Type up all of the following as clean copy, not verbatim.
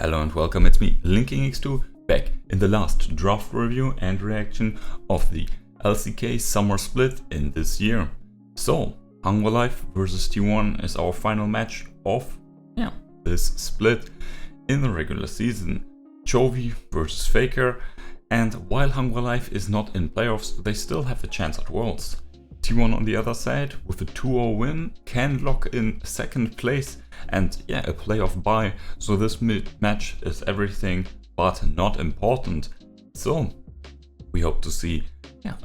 Hello and welcome, it's me, LinkingX2, back in the last draft review and reaction of the LCK Summer split in this year. So, Hunger Life versus T1 is our final match of this split in the regular season. Chovy versus FAKER, and while Hunger Life is not in playoffs, they still have a chance at Worlds. T1 on the other side, with a 2-0 win, can lock in second place and a playoff bye, so this match is everything but not important. So we hope to see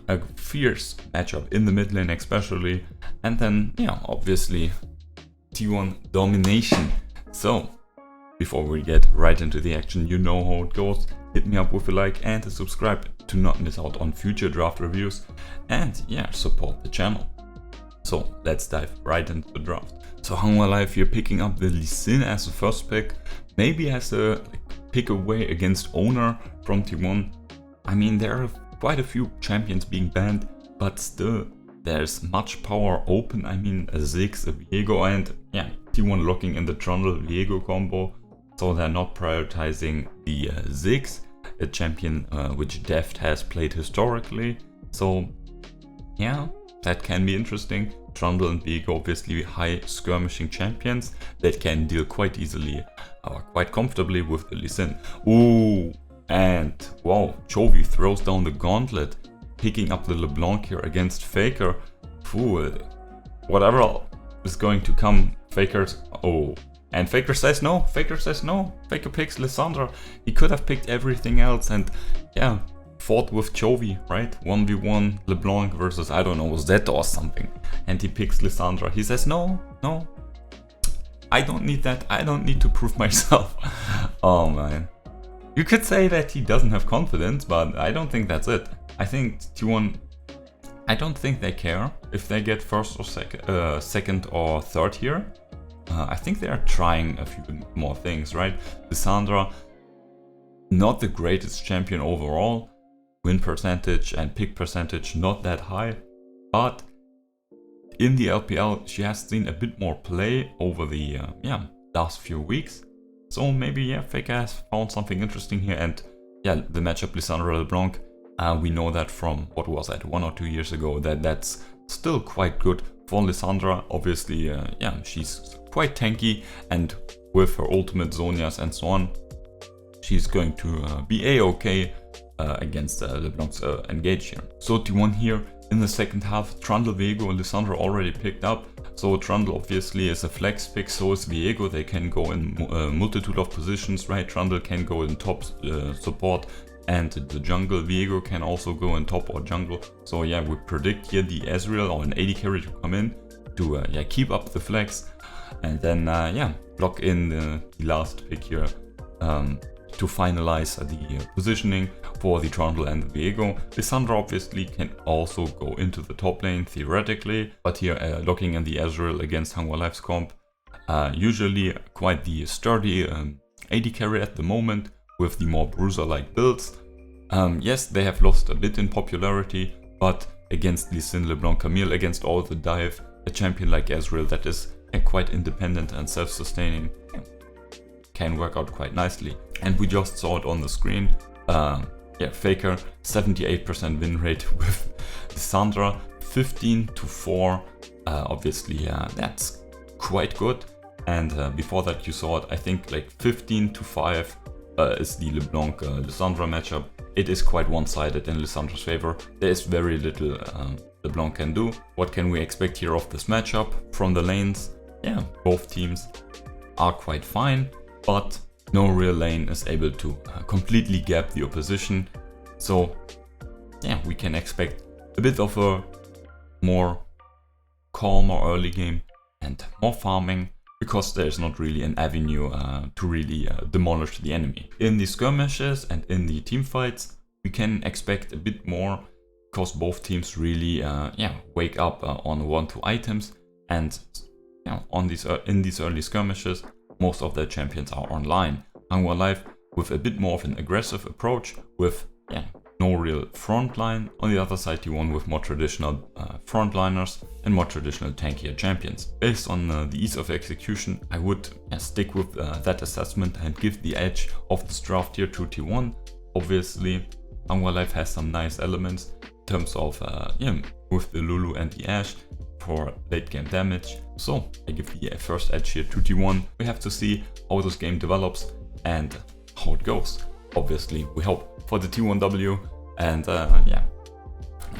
a fierce matchup in the mid lane especially, and then obviously T1 domination. So before we get right into the action, you know how it goes. Hit me up with a like and a subscribe to not miss out on future draft reviews, and support the channel. So let's dive right into the draft. So Hunger Life, you're picking up the Lee Sin as the first pick, maybe as a pick away against Oner from T1. I mean, there are quite a few champions being banned, but still there's much power open. I mean, a Ziggs, a Viego, and T1 locking in the Trundle Viego combo. So they're not prioritizing the Ziggs, a champion which Deft has played historically. So that can be interesting. Trundle and Viego, obviously high skirmishing champions that can deal quite easily, quite comfortably with the Lee Sin. Ooh, and wow, Chovy throws down the gauntlet, picking up the LeBlanc here against FAKER. Ooh, whatever is going to come, FAKER's. Oh, and FAKER says no. FAKER says no. FAKER picks Lissandra. He could have picked everything else and fought with Chovy, right? 1v1 LeBlanc versus, I don't know, Zed or something. And he picks Lissandra. He says, no, I don't need that. I don't need to prove myself. Oh man. You could say that he doesn't have confidence, but I don't think that's it. I think T1, I don't think they care if they get first or second or third here. I think they are trying a few more things, right? Lissandra, not the greatest champion overall. Win percentage and pick percentage not that high, but in the LPL she has seen a bit more play over the last few weeks. So maybe FAKER has found something interesting here, and the matchup Lissandra LeBlanc, we know that from what was that, 1 or 2 years ago, that's still quite good for Lissandra. Obviously she's quite tanky, and with her ultimate Zonias and so on, she's going to be a-okay against LeBlanc's engage here. So T1 here in the second half, Trundle, Viego, and Lissandra already picked up. So Trundle obviously is a flex pick, so is Viego. They can go in a multitude of positions, right? Trundle can go in top support and the jungle. Viego can also go in top or jungle. So we predict here the Ezreal or an AD carry to come in to keep up the flex, and then block in the last pick here to finalize the positioning for the Trundle and the Viego. Lissandra obviously can also go into the top lane theoretically, but here locking in the Ezreal against Hunger Life's comp. Usually quite the sturdy AD carry at the moment with the more bruiser-like builds. Yes, they have lost a bit in popularity, but against Lee Sin, LeBlanc, Camille, against all the dive, a champion like Ezreal that is quite independent and self-sustaining can work out quite nicely. And we just saw it on the screen. FAKER 78% win rate with Lissandra, 15-4. Obviously, that's quite good. And before that, you saw it. I think like 15-5 is the LeBlanc Lissandra matchup. It is quite one-sided in Lissandra's favor. There is very little LeBlanc can do. What can we expect here of this matchup from the lanes? Both teams are quite fine, but no real lane is able to completely gap the opposition. So we can expect a bit of a more calmer early game and more farming, because there's not really an avenue to really demolish the enemy. In the skirmishes and in the team fights, we can expect a bit more, because both teams really wake up on 1-2 items, and in these early skirmishes most of their champions are online. Hunger Life with a bit more of an aggressive approach, with no real front line. On the other side, T1 with more traditional frontliners and more traditional tankier champions. Based on the ease of execution, I would stick with that assessment and give the edge of this draft here to T1. Obviously, Hunger Life has some nice elements in terms of with the Lulu and the Ashe for late game damage. So I give the first edge here to T1. We have to see how this game develops and how it goes. Obviously, we hope for the T1W, and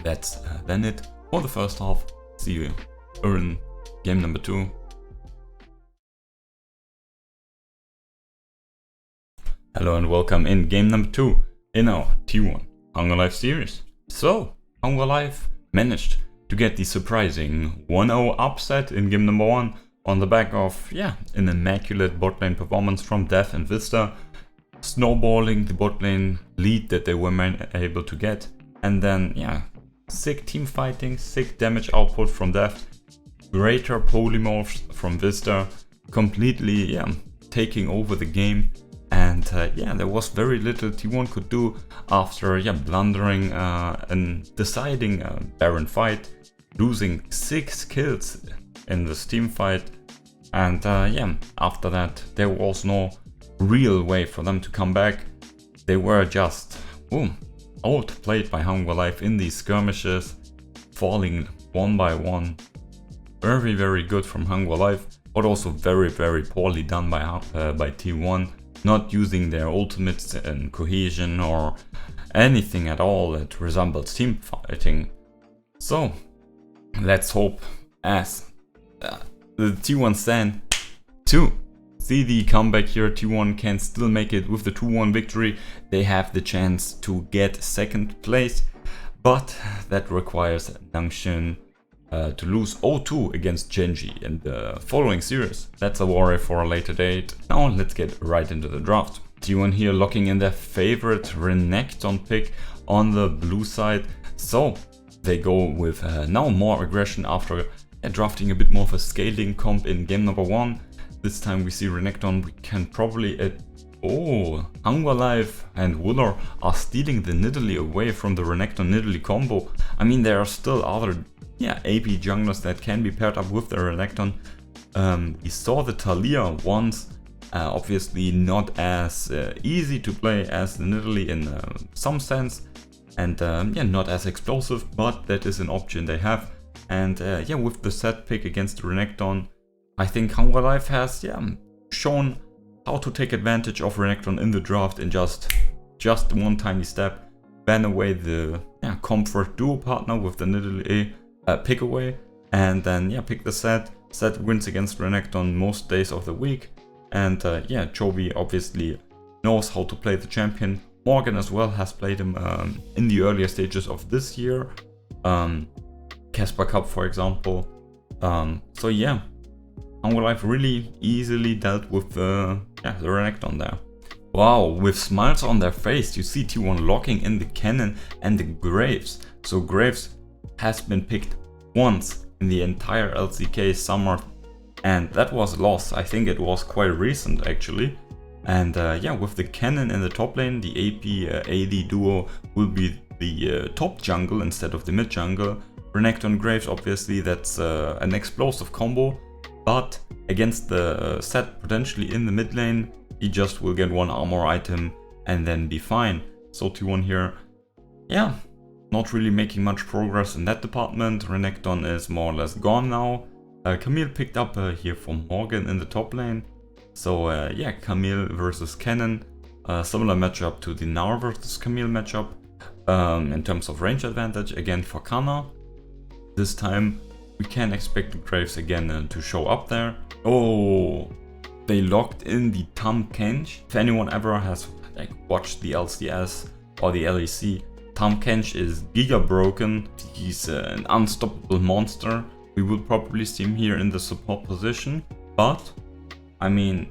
that's then it for the first half. See you in game number 2. Hello and welcome in game number 2 in our T1 Hunger Life series. So, Hunger Life managed to get the surprising 1-0 upset in game number 1 on the back of, an immaculate bot lane performance from Death and Vista, snowballing the bot lane lead that they were able to get, and then, sick team fighting, sick damage output from Death, greater polymorphs from Vista, completely, taking over the game. And there was very little T1 could do after blundering and deciding a Baron fight, losing 6 kills in this team fight. And after that there was no real way for them to come back. They were just outplayed by Hunger Life in these skirmishes, falling one by one. Very, very good from Hunger Life, but also very, very poorly done by T1. Not using their ultimates and cohesion or anything at all that resembles team fighting. So let's hope as the T1 stand to see the comeback here. T1 can still make it with the 2-1 victory. They have the chance to get second place, but that requires Nangshin to lose 0-2 against Genji in the following series. That's a worry for a later date. Now let's get right into the draft. T1 here locking in their favorite Renekton pick on the blue side. So they go with now more aggression after drafting a bit more of a scaling comp in game number 1. This time we see Renekton. We can probably Hunger Life and Wooler are stealing the Nidalee away from the Renekton Nidalee combo. I mean, there are still other AP junglers that can be paired up with the Renekton. We saw the Talia once, obviously not as easy to play as the Nidalee in some sense, and not as explosive, but that is an option they have. And with the set pick against the Renekton, I think Hunger Life has shown how to take advantage of Renekton in the draft in just one tiny step. Ban away the comfort duo partner with the Nidalee pick away, and then pick the set. Set wins against Renekton most days of the week, and Chovy obviously knows how to play the champion. Morgan as well has played him in the earlier stages of this year, Casper Cup for example. Hunger Life really easily dealt with the Renekton there. Wow, with smiles on their face, you see T1 locking in the cannon and the Graves. So Graves has been picked once in the entire LCK Summer, and that was lost. I think it was quite recent actually. And with the cannon in the top lane, the AP AD duo will be the top jungle instead of the mid jungle. Renekton Graves, obviously that's an explosive combo, but against the set potentially in the mid lane, he just will get one armor item and then be fine. So T1 here, not really making much progress in that department. Renekton is more or less gone now. Camille picked up here for Morgan in the top lane. So Camille versus Cannon. Similar matchup to the Gnar versus Camille matchup in terms of range advantage again for Canna. This time we can expect the Graves again to show up there. Oh, they locked in the Tahm Kench. If anyone ever has watched the LCS or the LEC, Tahm Kench is giga broken. He's an unstoppable monster. We will probably see him here in the support position, but I mean,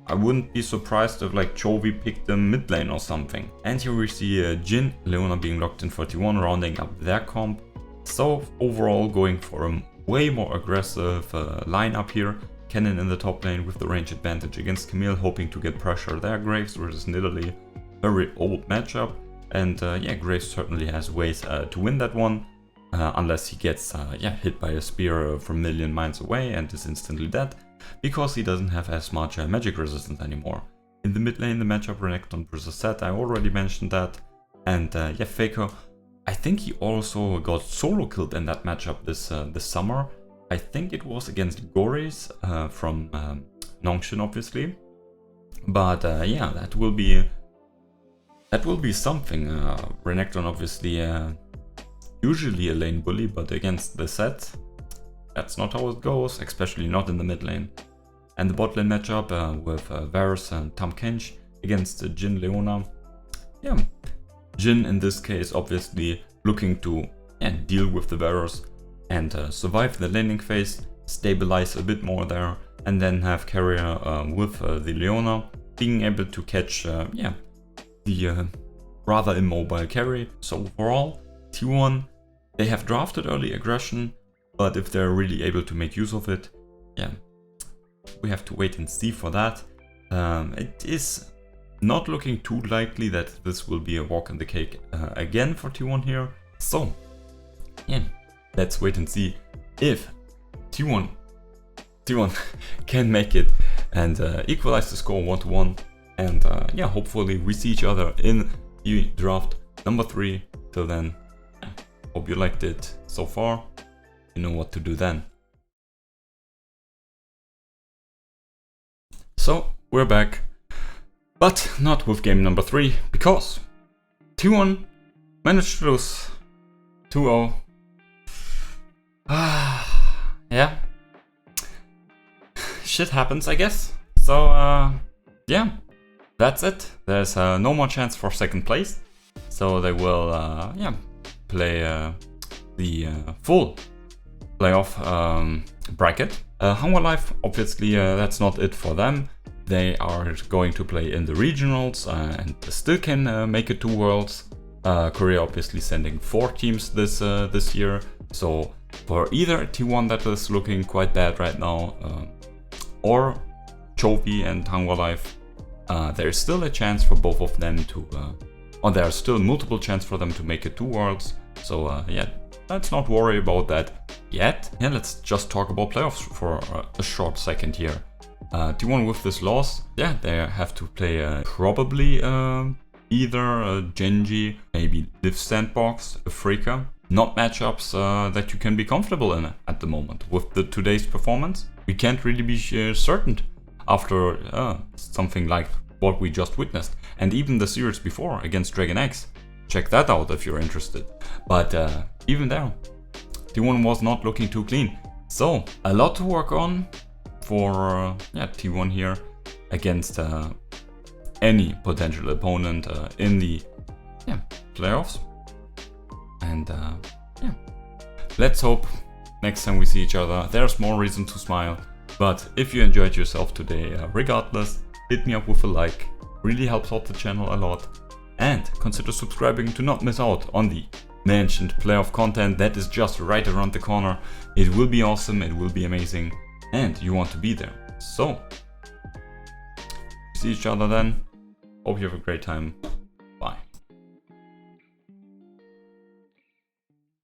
I wouldn't be surprised if Chovy picked them mid lane or something. And here we see Jin, Leona being locked in for T1, rounding up their comp. So overall going for a way more aggressive lineup here. Cannon in the top lane with the range advantage against Camille, hoping to get pressure there. Graves versus Nidalee, very old matchup. And Graves certainly has ways to win that one. unless he gets hit by a spear from a million miles away and is instantly dead, because he doesn't have as much magic resistance anymore. In the mid lane, the matchup Renekton versus Set, I already mentioned that. And FAKER, I think he also got solo killed in that matchup this summer. I think it was against Goris from Nongshin, obviously. But yeah, that will be something. Renekton obviously usually a lane bully, but against the Set, that's not how it goes, especially not in the mid lane. And the bot lane matchup with Varus and Tahm Kench against Jhin Leona. Yeah, Jhin in this case obviously looking to deal with the Varus and survive the laning phase, stabilize a bit more there, and then have Keria with the Leona being able to catch the rather immobile carry. So overall, T1, they have drafted early aggression, but if they're really able to make use of it, we have to wait and see for that. It is not looking too likely that this will be a walk in the cake again for T1 here. So, let's wait and see if T1 can make it and equalize the score 1-1. And hopefully we see each other in the draft number 3. Till then, hope you liked it so far. You know what to do then. So, we're back, but not with game number 3, because T1 managed to lose 2-0. Yeah, shit happens, I guess. So, yeah, that's it. There's no more chance for second place, so they will, play the full playoff bracket. Hunger Life, obviously, that's not it for them. They are going to play in the regionals and still can make it to Worlds. Korea obviously sending 4 teams this year. So for either T1 that is looking quite bad right now, or Chovy and Hunger Life, there is still a chance for both of them to, or there are still multiple chances for them to make it to Worlds. So let's not worry about that yet. Yeah, let's just talk about playoffs for a short second here. T1 with this loss, they have to play probably either Genji, maybe Liv Sandbox, a FAKER. Not matchups that you can be comfortable in at the moment. With today's performance, we can't really be certain after something like what we just witnessed. And even the series before against Dragon X. Check that out if you're interested. But even there, T1 was not looking too clean. So, a lot to work on for T1 here against any potential opponent in the playoffs. And let's hope next time we see each other there's more reason to smile. But if you enjoyed yourself today, regardless, hit me up with a like. Really helps out the channel a lot. And consider subscribing to not miss out on the mentioned playoff content that is just right around the corner. It will be awesome, it will be amazing, and you want to be there. So, see each other then. Hope you have a great time.